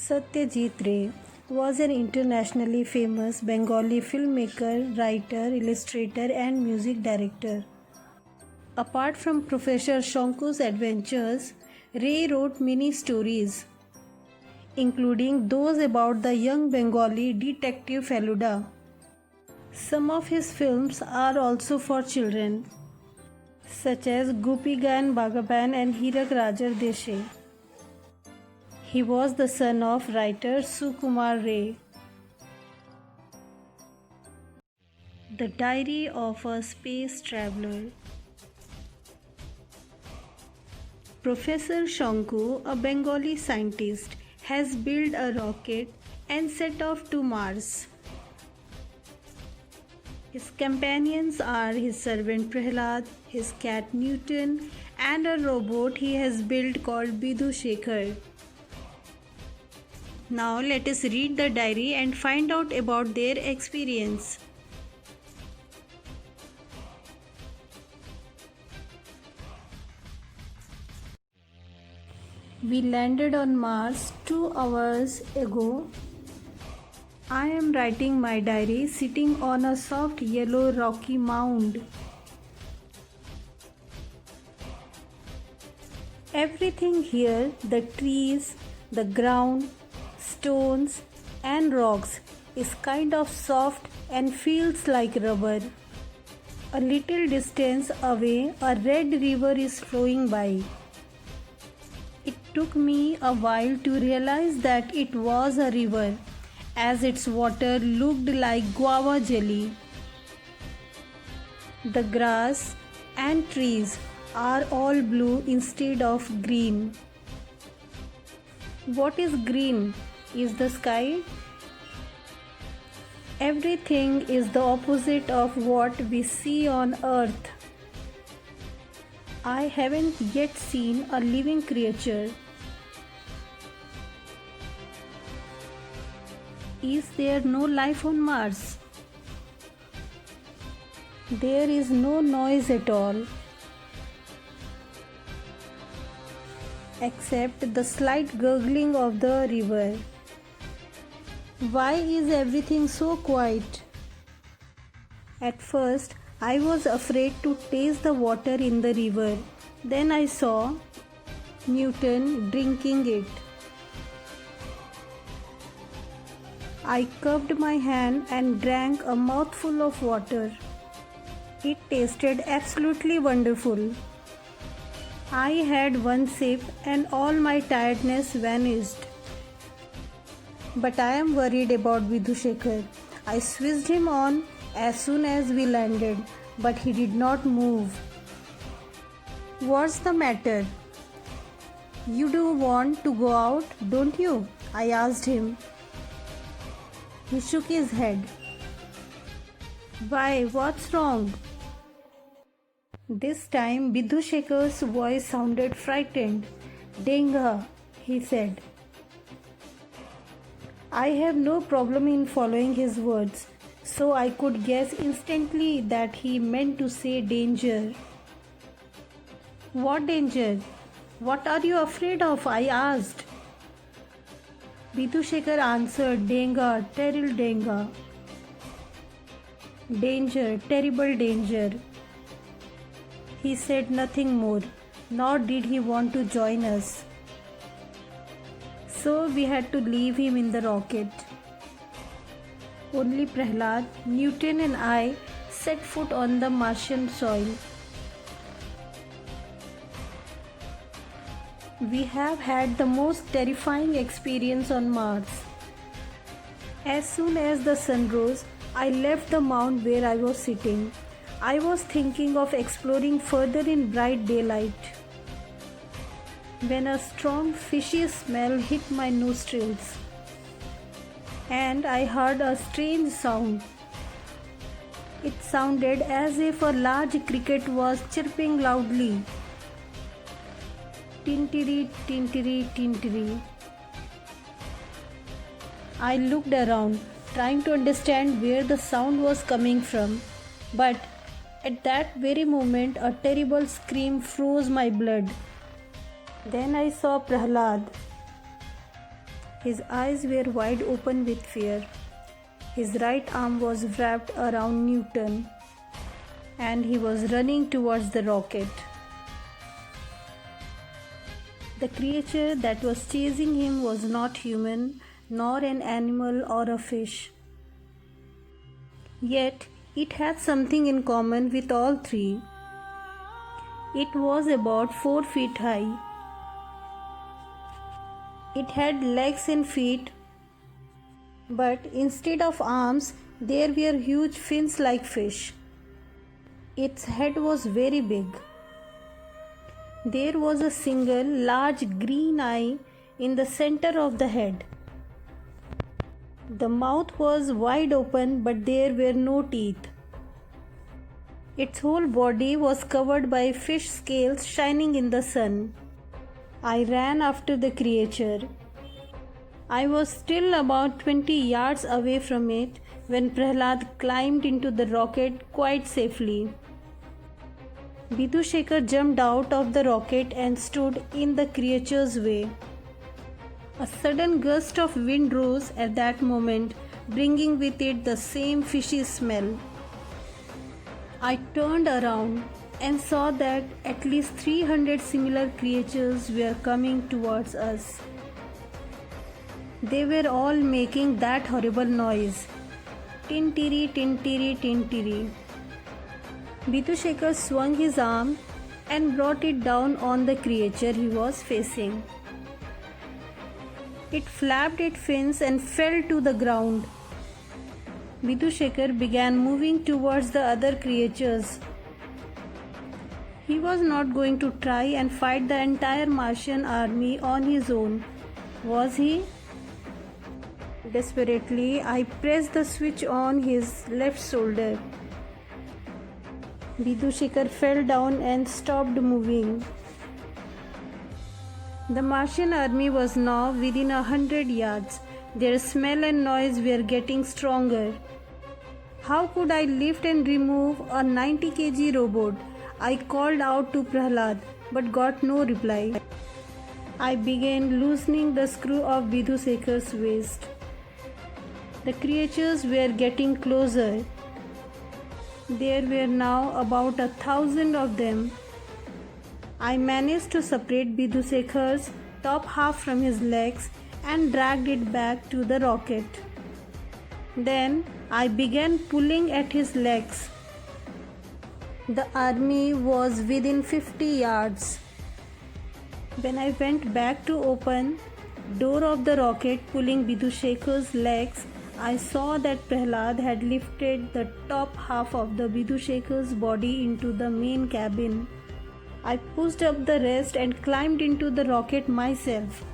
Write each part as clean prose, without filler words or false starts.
Satyajit Ray was an internationally famous Bengali filmmaker, writer, illustrator, and music director. Apart from Professor Shanku's adventures, Ray wrote many stories, including those about the young Bengali detective Feluda. Some of his films are also for children, such as Gopigan Bagaban and Hirak Rajar Deshe. He was the son of writer Sukumar Ray. The Diary of a Space Traveler. Professor Shanku, a Bengali scientist, has built a rocket and set off to Mars. His companions are his servant Prahlad, his cat Newton, and a robot he has built called Bidhu Shekhar. Now let us read the diary and find out about their experience. We landed on Mars 2 hours ago. I am writing my diary sitting on a soft yellow rocky mound. Everything here, the trees, the ground, stones and rocks, is kind of soft and feels like rubber. A little distance away, a red river is flowing by. It took me a while to realize that it was a river, as its water looked like guava jelly. The grass and trees are all blue instead of green. What is green? Is the sky? Everything is the opposite of what we see on earth. I haven't yet seen a living creature. Is there no life on Mars? There is no noise at all, except the slight gurgling of the river. Why is everything so quiet? At first, I was afraid to taste the water in the river. Then I saw Newton drinking it. I cupped my hand and drank a mouthful of water. It tasted absolutely wonderful. I had one sip and all my tiredness vanished. But I am worried about Vidhu Shekhar. I switched him on as soon as we landed, but he did not move. What's the matter? You do want to go out, don't you? I asked him. He shook his head. Why, what's wrong? This time Bidhu Shekhar's voice sounded frightened. Denga, he said. I have no problem in following his words, so I could guess instantly that he meant to say danger. What danger? What are you afraid of? I asked. Bidhu Shekhar answered, Denga, terrible Denga. Danger, terrible danger. He said nothing more, nor did he want to join us. So we had to leave him in the rocket. Only Prahlad, Newton and I set foot on the Martian soil. We have had the most terrifying experience on Mars. As soon as the sun rose, I left the mound where I was sitting. I was thinking of exploring further in bright daylight when a strong fishy smell hit my nostrils, and I heard a strange sound. It sounded as if a large cricket was chirping loudly. Tintiri, tintiri, tintiri. I looked around, trying to understand where the sound was coming from, but at that very moment a terrible scream froze my blood. Then I saw Prahlad. His eyes were wide open with fear. His right arm was wrapped around Newton, and he was running towards the rocket. The creature that was chasing him was not human, nor an animal or a fish. Yet it had something in common with all three. It was about 4 feet high. It had legs and feet, but instead of arms, there were huge fins like fish. Its head was very big. There was a single large green eye in the center of the head. The mouth was wide open, but there were no teeth. Its whole body was covered by fish scales shining in the sun. I ran after the creature. I was still about 20 yards away from it when Prahlad climbed into the rocket quite safely. Vidhushekar jumped out of the rocket and stood in the creature's way. A sudden gust of wind rose at that moment, bringing with it the same fishy smell. I turned around and saw that at least 300 similar creatures were coming towards us. They were all making that horrible noise. Tintiri, tintiri, tintiri. Vidhushekar swung his arm and brought it down on the creature he was facing. It flapped its fins and fell to the ground. Vidhushekar began moving towards the other creatures. He was not going to try and fight the entire Martian army on his own, was he? Desperately, I pressed the switch on his left shoulder. Vidhushekar fell down and stopped moving. The Martian army was now within 100 yards. Their smell and noise were getting stronger. How could I lift and remove a 90 kg robot? I called out to Prahlad, but got no reply. I began loosening the screw of Vidhushekar's waist. The creatures were getting closer. There were now about 1,000 of them. I managed to separate Vidhushekar's top half from his legs and dragged it back to the rocket. Then I began pulling at his legs. The army was within 50 yards. When I went back to open door of the rocket pulling Vidhushekar's legs, I saw that Prahlad had lifted the top half of the Vidhushekar's body into the main cabin. I pushed up the rest and climbed into the rocket myself.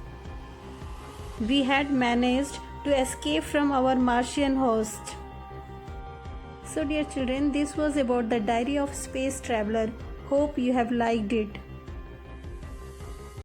We had managed to escape from our Martian host. So dear children, this was about the Diary of Space Traveler. Hope you have liked it.